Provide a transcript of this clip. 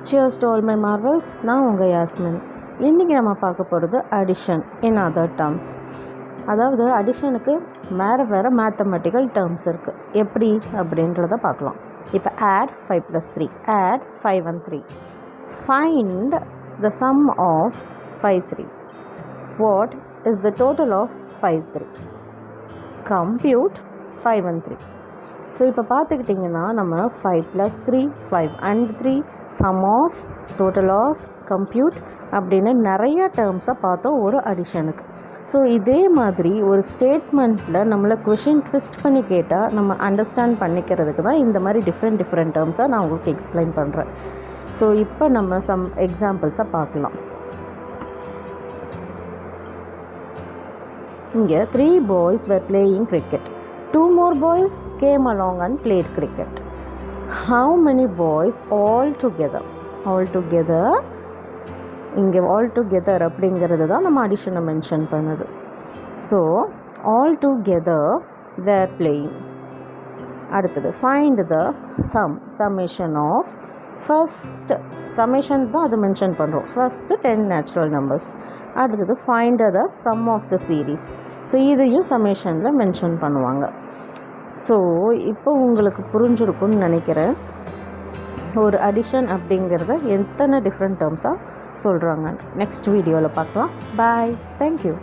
Cheers to all my marvels. நான் உங்கள் யாஸ்மின். இன்றைக்கி நம்ம பார்க்க போகிறது அடிஷன் இன் அதர் டேர்ம்ஸ். அதாவது அடிஷனுக்கு வேறு மேத்தமெட்டிக்கல் டேர்ம்ஸ் இருக்குது. எப்படி அப்படின்றத பார்க்கலாம். இப்போ add 5 + 3, add 5 and 3. Find the sum of 5, 3. What is the total of 5, 3? Compute 5 and 3. So இப்போ பார்த்துக்கிட்டிங்கன்னா நம்ம 5 + 3, 5 and 3, sum of, total of, compute அப்படின்னு நிறைய டேர்ம்ஸை பார்த்தோம் ஒரு அடிஷனுக்கு. ஸோ இதே மாதிரி ஒரு ஸ்டேட்மெண்ட்டில் நம்மளை கொஷின் ட்விஸ்ட் பண்ணி கேட்டால் நம்ம அண்டர்ஸ்டாண்ட் பண்ணிக்கிறதுக்கு தான் இந்த மாதிரி டிஃப்ரெண்ட் டேர்ம்ஸை நான் உங்களுக்கு எக்ஸ்பிளைன் பண்ணுறேன். ஸோ இப்போ நம்ம சம் எக்ஸாம்பிள்ஸை பார்க்கலாம். இங்கே 3 boys were playing cricket. 2 more boys came along and played cricket. How many boys altogether? Altogether, இங்கே altogether அப்படிங்கிறது தான் நம்ம அடிஷனை மென்ஷன் பண்ணுது. So altogether were playing. அடுத்தது find the summation of first summation தான் அது மென்ஷன் பண்ணுறோம். First 10 natural numbers. அடுத்தது find the sum of the series. So இதையும் சம்மேஷனில் மென்ஷன் பண்ணுவாங்க. ஸோ இப்போ உங்களுக்கு புரிஞ்சிருக்கும்னு நினைக்கிறேன் ஒரு அடிஷன் அப்படிங்கிறத எத்தனை டிஃப்ரெண்ட் டேர்ம்ஸாக சொல்கிறாங்க. நெக்ஸ்ட் வீடியோவில் பார்க்கலாம். பாய். தேங்க்யூ.